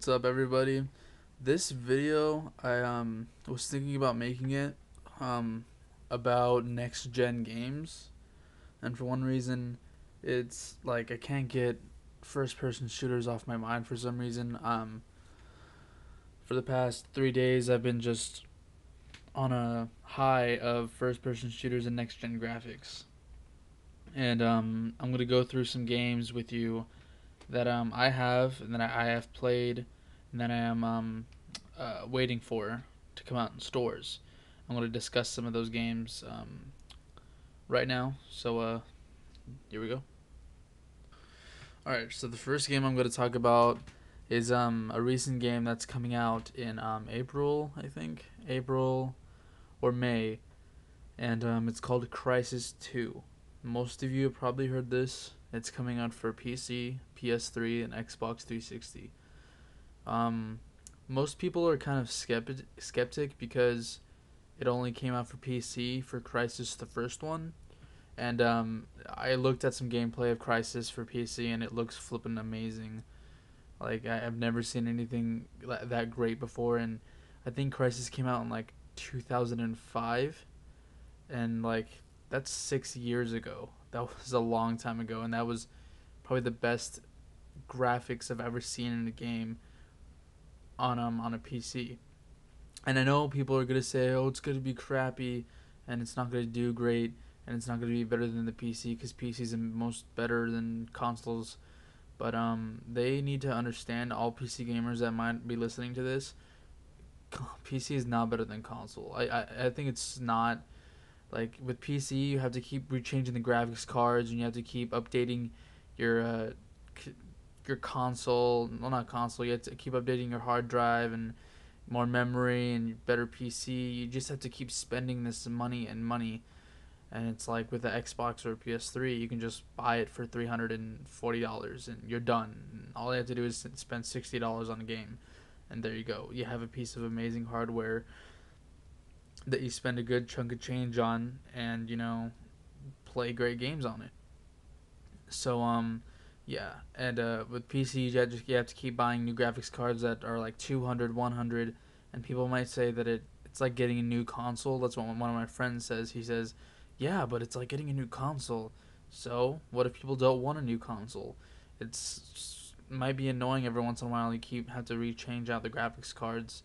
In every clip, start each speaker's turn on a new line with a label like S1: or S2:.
S1: What's up, everybody? This video, I was thinking about making it um about next gen games, and for one reason, it's like I can't get first person shooters off my mind for some reason. For the past 3 days, I've been just on a high of first person shooters and next gen graphics, and I'm gonna go through some games with you that I have and that I have played and that I am waiting for to come out in stores. I'm going to discuss some of those games right now. So here we go. All right. So the first game I'm going to talk about is a recent game that's coming out in April, I think, April or May, and it's called Crysis 2. Most of you have probably heard this. It's coming out for PC, PS3, and Xbox 360. Um, Most people are kind of skeptic because it only came out for PC for Crysis the first one, and I looked at some gameplay of Crysis for PC and it looks flippin' amazing. Like I've never seen anything that great before, and I think Crysis came out in like 2005, and like that's 6 years ago. That was a long time ago, and that was probably the best graphics I've ever seen in a game on a PC. And I know people are gonna say, "Oh, it's gonna be crappy, and it's not gonna do great, and it's not gonna be better than the PC because PCs are most better than consoles." But they need to understand, all PC gamers that might be listening to this. PC is not better than console. I think it's not. Like with PC, you have to keep rechanging the graphics cards, and you have to keep updating your your console. Well, not console. You have to keep updating your hard drive and more memory and better PC. You just have to keep spending this money and money. And it's like with the Xbox or PS3, you can just buy it for $340 and you're done. And all you have to do is spend $60 on a game, and there you go. You have a piece of amazing hardware that you spend a good chunk of change on, and play great games on it. So yeah, and with PC, you have to keep buying new graphics cards that are like 200, 100, and people might say that it's like getting a new console. That's what one of my friends says. He says, "Yeah, but it's like getting a new console." So what if people don't want a new console? Might be annoying every once in a while. You keep have to rechange out the graphics cards,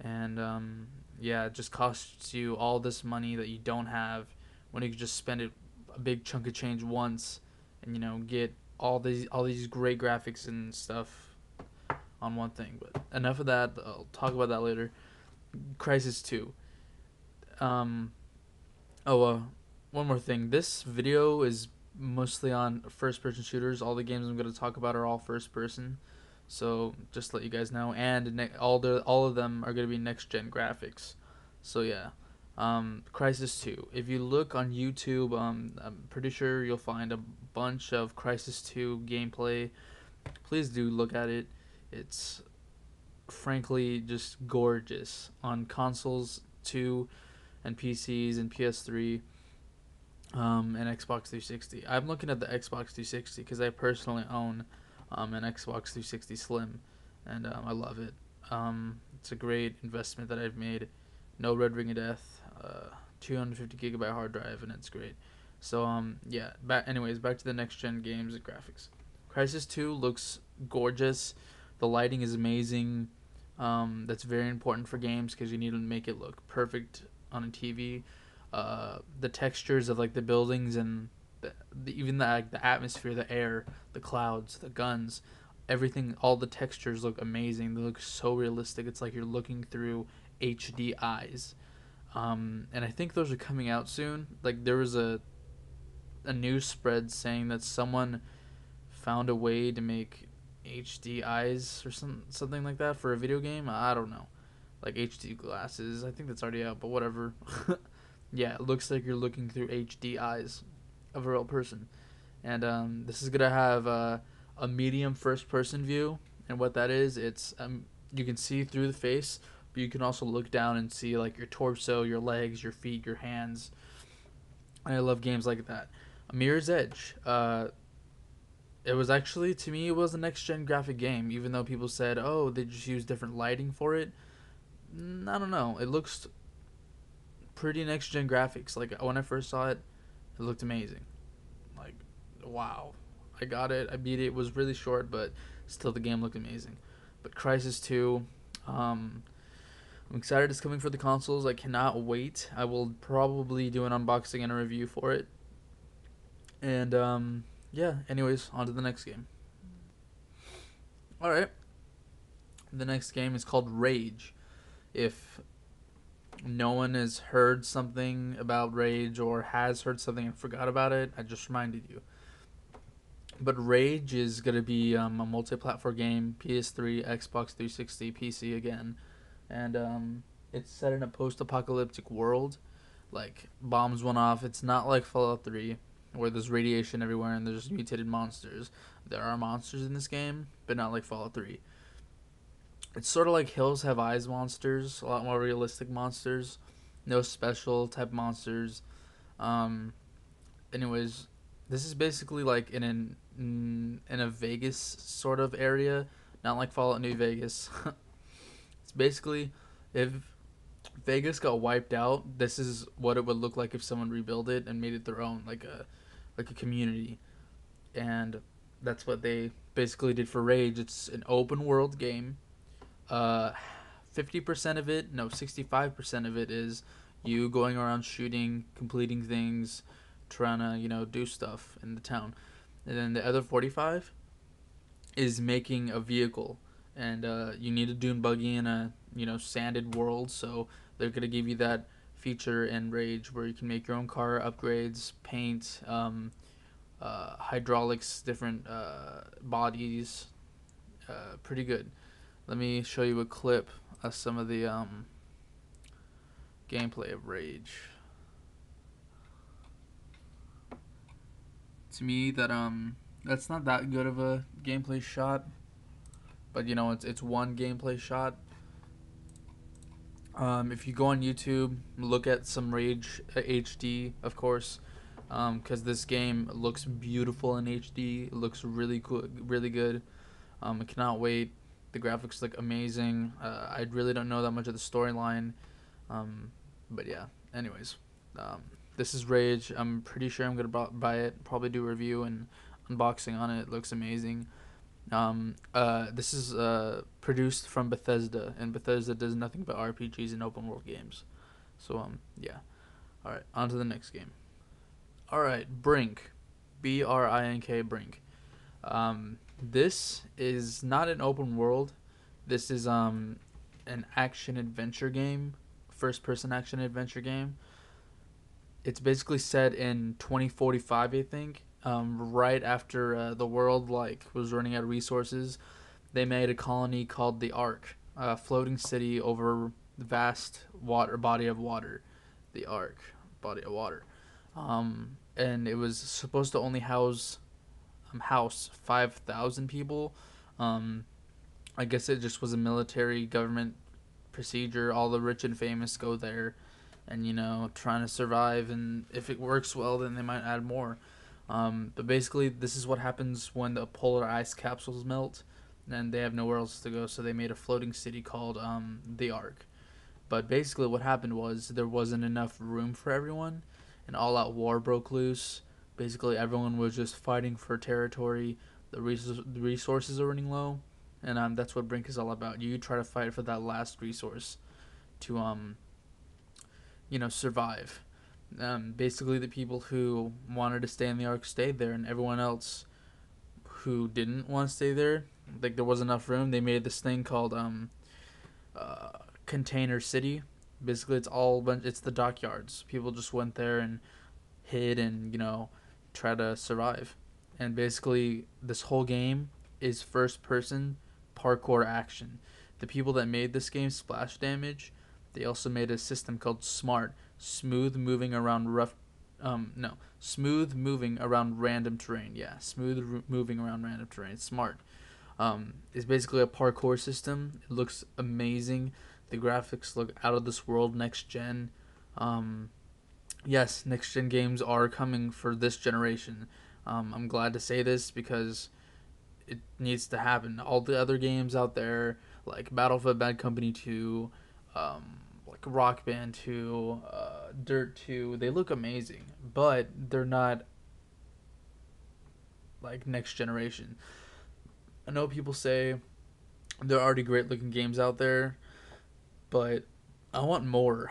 S1: and yeah, it just costs you all this money that you don't have when you could just spend it a big chunk of change once, and get all these great graphics and stuff on one thing. But enough of that. I'll talk about that later. Crysis 2. Um. Oh. One more thing. This video is mostly on first-person shooters. All the games I'm going to talk about are all first-person. So just to let you guys know, and all of them are going to be next-gen graphics. So yeah. Crysis 2. If you look on YouTube, I'm pretty sure you'll find a bunch of Crysis 2 gameplay. Please do look at it. It's frankly just gorgeous on consoles 2 and PCs and PS3, and Xbox 360. I'm looking at the Xbox 360 because I personally own an Xbox 360 Slim, and I love it. It's a great investment that I've made. No Red Ring of Death, 250 gigabyte hard drive, and it's great. So yeah. Back to the next gen games and graphics. Crysis 2 looks gorgeous. The lighting is amazing. That's very important for games because you need to make it look perfect on a TV. The textures of like the buildings and even the atmosphere, the air, the clouds, the guns, everything, all the textures look amazing. They look so realistic. It's like you're looking through HD eyes. And I think those are coming out soon. Like there was a news spread saying that someone found a way to make HD eyes or something like that for a video game. I don't know, like HD glasses. I think that's already out, but whatever. Yeah, it looks like you're looking through HD eyes of a real person, and this is gonna have a medium first person view, and what that is, it's you can see through the face, but you can also look down and see like your torso, your legs, your feet, your hands. And I love games like that. Mirror's Edge. it was actually, to me, it was a next gen graphic game. Even though people said, oh, they just use different lighting for it. I don't know. It looks pretty next gen graphics. Like when I first saw it, it looked amazing. Like, wow. I got it. I beat it. It was really short, but still the game looked amazing. But Crysis 2, um, I'm excited it's coming for the consoles. I cannot wait. I will probably do an unboxing and a review for it. And yeah, anyways, on to the next game. Alright. The next game is called Rage. If no one has heard something about Rage or has heard something and forgot about it, I just reminded you. But Rage is going to be a multi-platform game, PS3, Xbox 360, PC again. And it's set in a post-apocalyptic world. Like, bombs went off. It's not like Fallout 3, where there's radiation everywhere and there's mutated monsters. There are monsters in this game, but not like Fallout 3. It's sort of like Hills Have Eyes monsters, a lot more realistic monsters. No special type monsters. Um, anyways, this is basically like in a Vegas sort of area, not like Fallout New Vegas. It's basically if Vegas got wiped out, this is what it would look like if someone rebuilt it and made it their own, like a community. And that's what they basically did for Rage. It's an open world game. Uh, 50% of it, no, 65% of it is you going around shooting, completing things, trying to, do stuff in the town. And then the other 45 is making a vehicle. And you need a dune buggy in a, sanded world, so they're going to give you that feature in Rage where you can make your own car, upgrades, paint, hydraulics, different bodies. Pretty good. Let me show you a clip of some of the gameplay of Rage. To me, that's not that good of a gameplay shot, but it's one gameplay shot. If you go on YouTube, look at some Rage HD, of course, because this game looks beautiful in HD. It looks really cool, really good. I cannot wait. The graphics look amazing. I really don't know that much of the storyline, but yeah. Anyways, this is Rage. I'm pretty sure I'm gonna buy it. Probably do a review and unboxing on it. It looks amazing. This is produced from Bethesda, and Bethesda does nothing but RPGs and open world games. So yeah. All right, on to the next game. All right, Brink, Brink, Brink. This is not an open world. This is an action adventure game, first person action adventure game. It's basically set in 2045, I think. Right after the world was running out of resources, they made a colony called the Ark, a floating city over vast body of water. The Ark, body of water. And it was supposed to only house 5,000 people. Um, I guess it just was a military government procedure. All the rich and famous go there, and trying to survive. And if it works well, then they might add more. But basically, this is what happens when the polar ice capsules melt, and they have nowhere else to go. So they made a floating city called the Ark. But basically, what happened was there wasn't enough room for everyone, and all-out war broke loose. Basically, everyone was just fighting for territory. The resources are running low, and that's what Brink is all about. You try to fight for that last resource to survive. Basically, the people who wanted to stay in the Ark stayed there, and everyone else who didn't want to stay there, like there wasn't enough room, they made this thing called Container City. Basically, it's the dockyards. People just went there and hid and try to survive. And basically, this whole game is first person parkour action. The people that made this game, Splash Damage, they also made a system called Smart, smooth moving around smooth moving around random terrain. Yeah, moving around random terrain. Smart. It's basically a parkour system. It looks amazing. The graphics look out of this world, next gen. Yes, next gen games are coming for this generation. I'm glad to say this because it needs to happen. All the other games out there, like Battlefield Bad Company 2, like Rock Band 2, Dirt 2, they look amazing, but they're not like next generation. I know people say there are already great looking games out there, but I want more.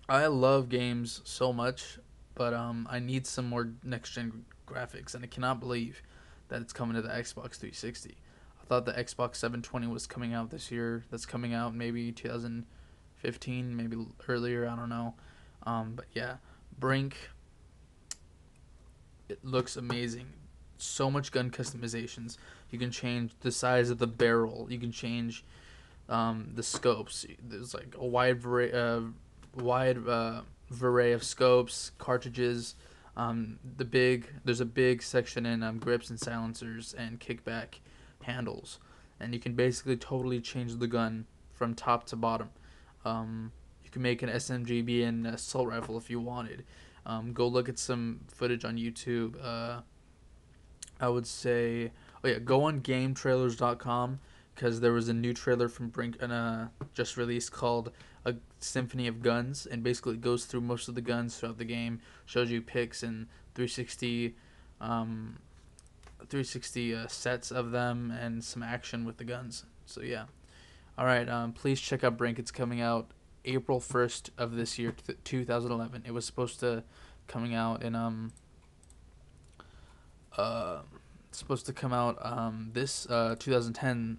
S1: I love games so much, but I need some more next gen graphics, and I cannot believe that it's coming to the Xbox 360. I thought the Xbox 720 was coming out this year. That's coming out maybe 2015, maybe earlier. I don't know. But yeah, Brink. It looks amazing. So much gun customizations. You can change the size of the barrel. You can change the scopes. There's like a wide array of scopes, cartridges. There's a big section in grips and silencers and kickback handles, and you can basically totally change the gun from top to bottom. You can make an SMG be an assault rifle if you wanted. Go look at some footage on YouTube. I would say, oh yeah, go on GameTrailers.com because there was a new trailer from Brink just released called A Symphony of Guns, and basically it goes through most of the guns throughout the game, shows you picks and 360, 360 sets of them, and some action with the guns. So yeah, all right. Please check out Brink. It's coming out April 1st of this year, 2011. It was supposed to coming out in uh it's supposed to come out this 2010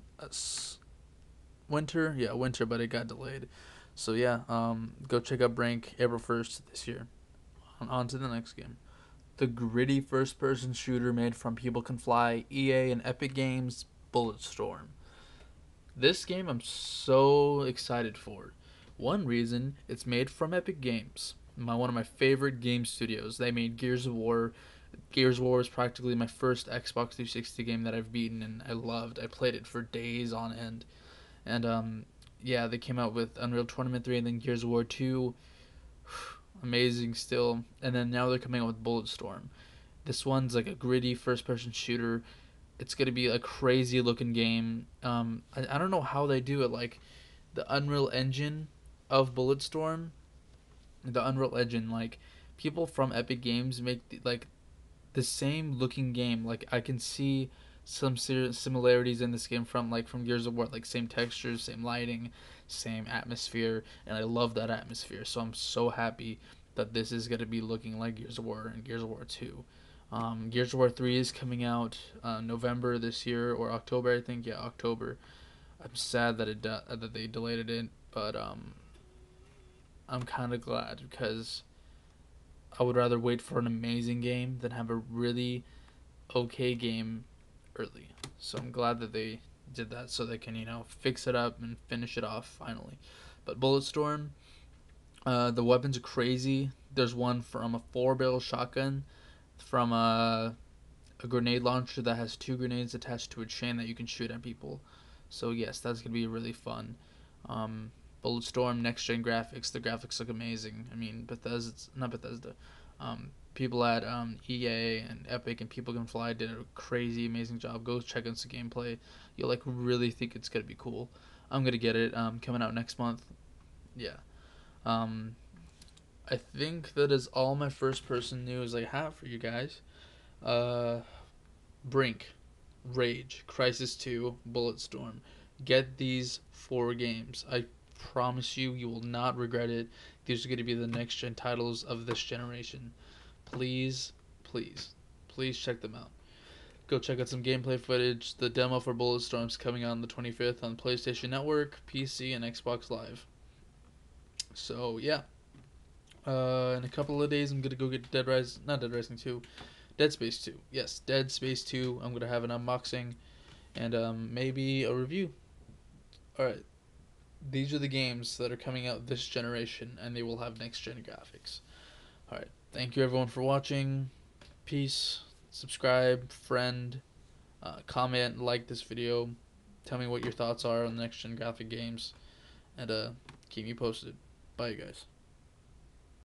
S1: winter. Yeah, winter, but it got delayed. So yeah, go check out Brink April 1st this year. On to the next game. The gritty first-person shooter made from People Can Fly, EA and Epic Games, Bulletstorm. This game I'm so excited for. One reason, it's made from Epic Games, one of my favorite game studios. They made Gears of War. Gears of War was practically my first Xbox 360 game that I've beaten, and I loved. I played it for days on end. And yeah, they came out with Unreal Tournament 3 and then Gears of War 2. Amazing still. And then now they're coming out with Bulletstorm. This one's like a gritty first-person shooter. It's gonna be a crazy looking game. I don't know how they do it. Like the Unreal Engine of Bulletstorm, the Unreal Engine, like people from Epic Games make like the same looking game. Like I can see some similarities in this game from Gears of War, like same textures, same lighting, same atmosphere, and I love that atmosphere. So I'm so happy that this is gonna be looking like Gears of War and Gears of War 2. Gears of War 3 is coming out November this year or October, I think. Yeah, October. I'm sad that that they delayed it, but I'm kind of glad because I would rather wait for an amazing game than have a really okay game early. So I'm glad that they did that so they can, fix it up and finish it off finally. But Bulletstorm, the weapons are crazy. There's one from a 4-barrel shotgun, from a grenade launcher that has 2 grenades attached to a chain that you can shoot at people. So yes, that's gonna be really fun. Bulletstorm next gen graphics. The graphics look amazing. I mean, Bethesda's not Bethesda. People at EA and Epic and People Can Fly did a crazy amazing job. Go check out some gameplay. You'll like really think it's gonna be cool. I'm gonna get it. Coming out next month. Yeah. Um, I think that is all my first person news I have for you guys. Uh, Brink, Rage, Crisis 2, Bulletstorm. Get these 4 games. I promise you, you will not regret it. These are going to be the next gen titles of this generation. Please, please, please check them out. Go check out some gameplay footage. The demo for Bulletstorm is coming out on the 25th on PlayStation Network, PC, and Xbox Live. So, yeah. In a couple of days, I'm going to go get Dead Rising 2. Dead Space 2. Yes, Dead Space 2. I'm going to have an unboxing and maybe a review. Alright. These are the games that are coming out this generation, and they will have next-gen graphics. Alright. Thank you, everyone, for watching. Peace. Subscribe, friend, comment, like this video. Tell me what your thoughts are on the next-gen graphic games. And keep me posted. Bye, you guys.